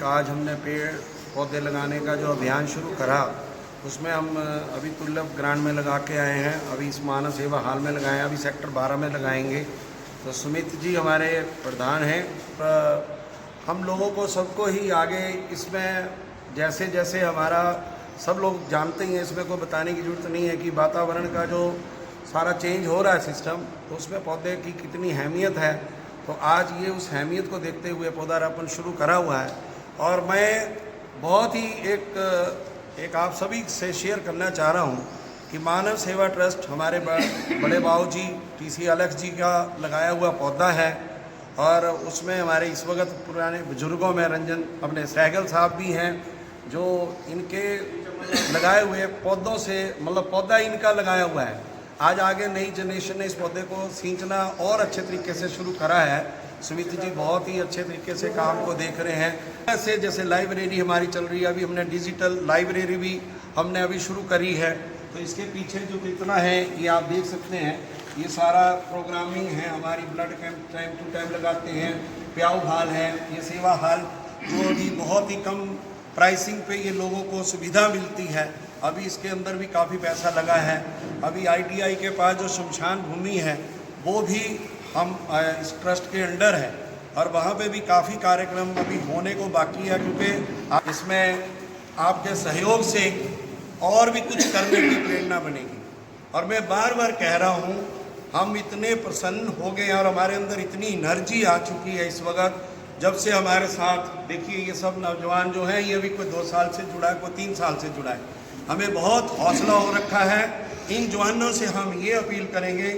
एक आज हमने पेड़ पौधे लगाने का जो अभियान शुरू करा, उसमें हम अभी तुल्लभ ग्रांड में लगा के आए हैं। अभी इस मानव सेवा हाल में लगाए हैं, अभी सेक्टर 12 में लगाएंगे। तो सुमित जी हमारे प्रधान हैं। हम लोगों को सबको ही आगे इसमें जैसे जैसे हमारा सब लोग जानते ही हैं, इसमें कोई बताने की ज़रूरत नहीं है कि वातावरण का जो सारा चेंज हो रहा है सिस्टम, तो उसमें पौधे की कितनी अहमियत है। तो आज ये उस अहमियत को देखते हुए पौधारोपण शुरू करा हुआ है। और मैं बहुत ही एक आप सभी से शेयर करना चाह रहा हूँ कि मानव सेवा ट्रस्ट हमारे बड़े बाबू जी TC अलख जी का लगाया हुआ पौधा है। और उसमें हमारे इस वक्त पुराने बुजुर्गों में रंजन अपने सहगल साहब भी हैं, जो इनके लगाए हुए पौधों से मतलब पौधा इनका लगाया हुआ है। आज आगे नई जनरेशन ने इस पौधे को सींचना और अच्छे तरीके से शुरू करा है। सुमित जी बहुत ही अच्छे तरीके से काम को देख रहे हैं। ऐसे जैसे लाइब्रेरी हमारी चल रही है, अभी हमने डिजिटल लाइब्रेरी भी हमने अभी शुरू करी है। तो इसके पीछे जो कितना है ये आप देख सकते हैं। ये सारा प्रोग्रामिंग है, हमारी blood camp time to time लगाते हैं, प्याऊ हाल है, ये सेवा हाल जो अभी बहुत ही कम प्राइसिंग पे ये लोगों को सुविधा मिलती है। अभी इसके अंदर भी काफ़ी पैसा लगा है। अभी ITI के पास जो शमशान भूमि है वो भी हम इस ट्रस्ट के अंडर है, और वहाँ पे भी काफ़ी कार्यक्रम अभी होने को बाकी है, क्योंकि इसमें आपके सहयोग से और भी कुछ करने की प्रेरणा बनेगी। और मैं बार बार कह रहा हूँ, हम इतने प्रसन्न हो गए और हमारे अंदर इतनी एनर्जी आ चुकी है इस वक्त, जब से हमारे साथ देखिए ये सब नौजवान जो हैं, ये भी कोई 2 साल से जुड़ा है, कोई 3 साल से जुड़ा है। हमें बहुत हौसला हो रखा है। इन जवानों से हम ये अपील करेंगे,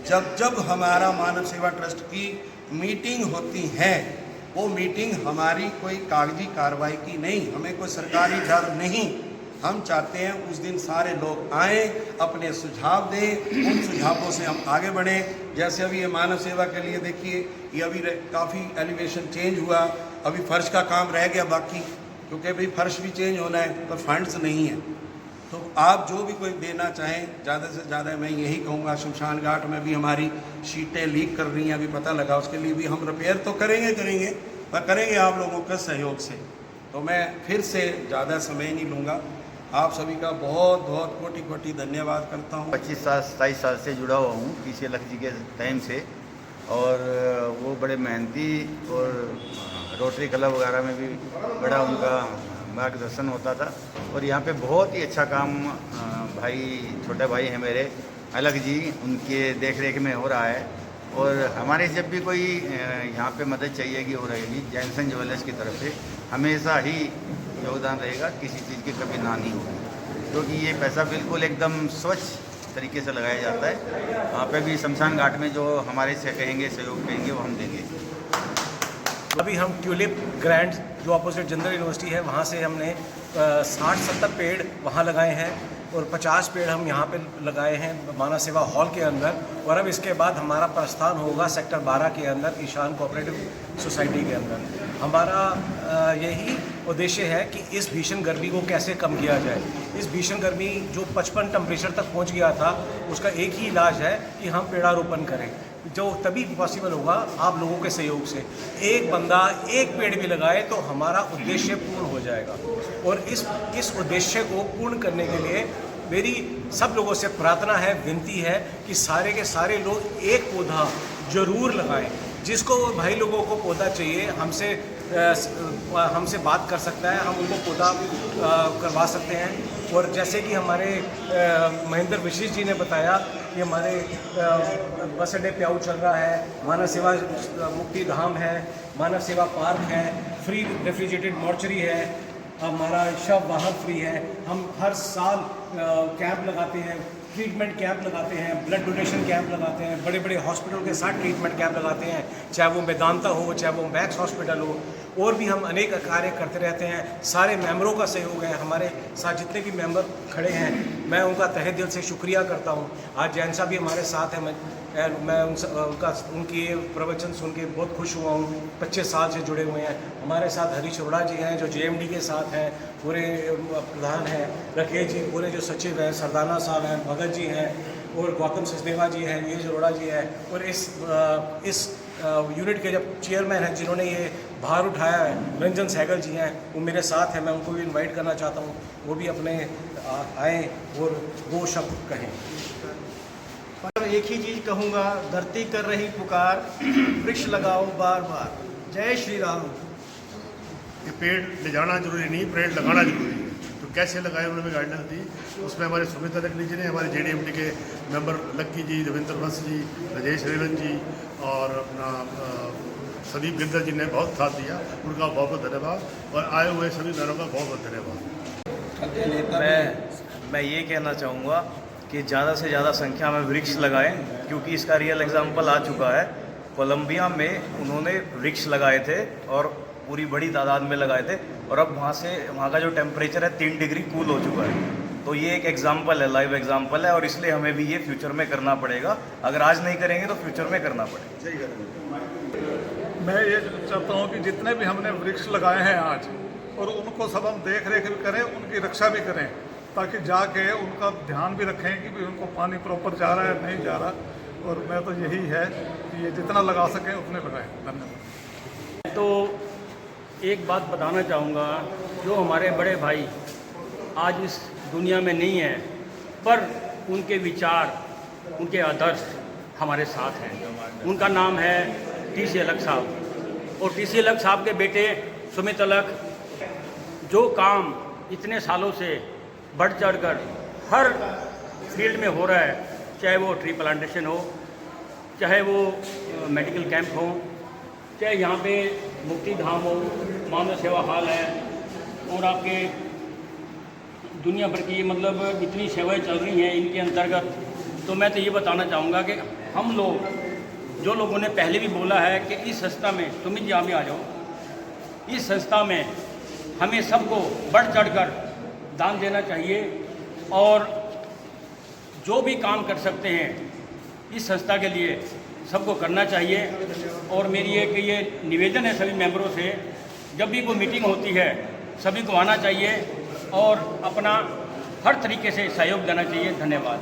जब जब हमारा मानव सेवा ट्रस्ट की मीटिंग होती है, वो मीटिंग हमारी कोई कागजी कार्रवाई की नहीं, हमें कोई सरकारी डर नहीं। हम चाहते हैं उस दिन सारे लोग आएँ, अपने सुझाव दें, उन सुझावों से हम आगे बढ़ें। जैसे अभी ये मानव सेवा के लिए देखिए, ये अभी काफ़ी एलिवेशन चेंज हुआ, अभी फर्श का काम रह गया बाकी, क्योंकि अभी फर्श भी चेंज होना है, पर फंड्स नहीं है। तो आप जो भी कोई देना चाहें ज़्यादा से ज़्यादा, मैं यही कहूँगा। शमशान घाट में भी हमारी शीटें लीक कर रही हैं, अभी पता लगा, उसके लिए भी हम रिपेयर तो करेंगे पर करेंगे आप लोगों के सहयोग से। तो मैं फिर से ज़्यादा समय नहीं लूँगा, आप सभी का बहुत बहुत कोटि कोटि धन्यवाद करता हूँ। 25-27 साल से जुड़ा हुआ हूँ TC अलख जी के टाइम से, और वो बड़े मेहनती, और रोटरी क्लब वगैरह में भी बड़ा उनका मार्गदर्शन होता था। और यहाँ पे बहुत ही अच्छा काम छोटे भाई हैं मेरे अलख जी, उनके देख रेख में हो रहा है। और हमारे जब भी कोई यहाँ पे मदद चाहिएगी हो रहेगी, जैनसन ज्वेलर्स की तरफ से हमेशा ही योगदान रहेगा, किसी चीज़ की कभी ना नहीं होगी, क्योंकि ये पैसा बिल्कुल एकदम स्वच्छ तरीके से लगाया जाता है। वहाँ पे भी शमशान घाट में जो हमारे से कहेंगे, सहयोग कहेंगे, वो हम देंगे। अभी हम ट्यूलिप ग्रांड जो अपोजिट जनरल यूनिवर्सिटी है, वहाँ से हमने 60-70 पेड़ वहाँ लगाए हैं, और 50 पेड़ हम यहाँ पे लगाए हैं मानव सेवा हॉल के अंदर। और अब इसके बाद हमारा प्रस्थान होगा सेक्टर 12 के अंदर, ईशान कोऑपरेटिव सोसाइटी के अंदर। हमारा यही उद्देश्य है कि इस भीषण गर्मी को कैसे कम किया जाए। इस भीषण गर्मी जो 55 टेम्परेचर तक पहुँच गया था, उसका एक ही इलाज है कि हम पेड़ारोपण करें, जो तभी पॉसिबल होगा आप लोगों के सहयोग से। एक बंदा एक पेड़ भी लगाए तो हमारा उद्देश्य पूर्ण हो जाएगा। और इस उद्देश्य को पूर्ण करने के लिए मेरी सब लोगों से प्रार्थना है, विनती है कि सारे के सारे लोग एक पौधा जरूर लगाएं। जिसको भाई लोगों को पौधा चाहिए, हमसे बात कर सकता है, हम उनको पौधा करवा सकते हैं। और जैसे कि हमारे महेंद्र विशिष्ट जी ने बताया कि हमारे बस अड्डे प्याऊ चल रहा है, मानव सेवा मुक्ति धाम है, मानव सेवा पार्क है, फ्री रेफ्रिजरेटेड मॉर्चरी है, हमारा शव वाहन फ्री है। हम हर साल कैंप लगाते हैं, ट्रीटमेंट कैंप लगाते हैं, ब्लड डोनेशन कैंप लगाते हैं, बड़े बड़े हॉस्पिटल के साथ ट्रीटमेंट कैंप लगाते हैं, चाहे वो वेदांता हो, चाहे वो मैक्स हॉस्पिटल हो। और भी हम अनेक कार्य करते रहते हैं। सारे मेंबरों का सहयोग है, हमारे साथ जितने भी मेंबर खड़े हैं, मैं उनका तहे दिल से शुक्रिया करता हूँ। आज जैन साहब भी हमारे साथ हैं, मैं उनकी प्रवचन सुन के बहुत खुश हुआ हूँ। 25 साल से जुड़े हुए हैं। हमारे साथ हरीश अरोड़ा जी हैं जो JMD के साथ हैं, पूरे प्रधान हैं, राकेश जी पूरे जो सचिव हैं, सरदाना साहब हैं, भगत जी हैं, और गौतम सचदेवा जी हैं, ये अरोड़ा जी हैं, और इस यूनिट के जब चेयरमैन हैं जिन्होंने ये भार उठाया है, रंजन सहगल जी हैं, वो मेरे साथ हैं, मैं उनको भी इनवाइट करना चाहता हूँ, वो भी अपने आएँ और 2 शब्द कहें। पर एक ही चीज़ कहूँगा, धरती कर रही पुकार, वृक्ष लगाओ बार बार। जय श्री राम। कि पेड़ ले जाना जरूरी नहीं, पेड़ लगाना जरूरी है। तो कैसे लगाए उन्होंने गाइडलाइंस दी, उसमें हमारे सुमित अदकनी जी ने, हमारे JDMT के मेंबर लक्की जी, रविंद्र वंश जी, राजेश रेवन जी और अपना संदीप गिरधर जी ने बहुत साथ दिया, उनका बहुत बहुत धन्यवाद। और आए हुए सभी मेहरों का बहुत बहुत धन्यवाद। मैं ये कहना चाहूँगा कि ज़्यादा से ज़्यादा संख्या में वृक्ष लगाएं, क्योंकि इसका रियल एग्जांपल आ चुका है। कोलंबिया में उन्होंने वृक्ष लगाए थे और पूरी बड़ी तादाद में लगाए थे, और अब वहाँ का जो टेम्परेचर है 3 डिग्री कूल हो चुका है। तो ये एक एग्जांपल है, लाइव एग्जांपल है, और इसलिए हमें भी ये फ्यूचर में करना पड़ेगा। अगर आज नहीं करेंगे तो फ्यूचर में करना पड़ेगा। मैं ये चाहता हूँ कि जितने भी हमने वृक्ष लगाए हैं आज, और उनको सब हम देख रेख भी करें, उनकी रक्षा भी करें, ताकि जाके उनका ध्यान भी रखें कि भी उनको पानी प्रॉपर जा रहा है नहीं जा रहा। और मैं तो यही है कि ये जितना लगा सकें उतने लगाएं। धन्यवाद। तो एक बात बताना चाहूँगा, जो हमारे बड़े भाई आज इस दुनिया में नहीं हैं, पर उनके विचार, उनके आदर्श हमारे साथ हैं। उनका नाम है TC अलग साहब, और TC अलग साहब के बेटे सुमित अलग जो काम इतने सालों से बढ़ चढ़कर हर फील्ड में हो रहा है, चाहे वो ट्री प्लांटेशन हो, चाहे वो मेडिकल कैंप हो, चाहे यहाँ पे मुक्ति धाम हो, मानव सेवा हॉल है, और आपके दुनिया भर की मतलब इतनी सेवाएं चल रही हैं इनके अंतर्गत। तो मैं तो ये बताना चाहूँगा कि हम लोग, जो लोगों ने पहले भी बोला है कि इस संस्था में, सुमित जी आप भी आ जाओ, इस संस्था में हमें सबको बढ़ चढ़कर दान देना चाहिए, और जो भी काम कर सकते हैं इस संस्था के लिए सबको करना चाहिए। और मेरी एक ये निवेदन है सभी मेंबरों से, जब भी कोई मीटिंग होती है सभी को आना चाहिए और अपना हर तरीके से सहयोग देना चाहिए। धन्यवाद।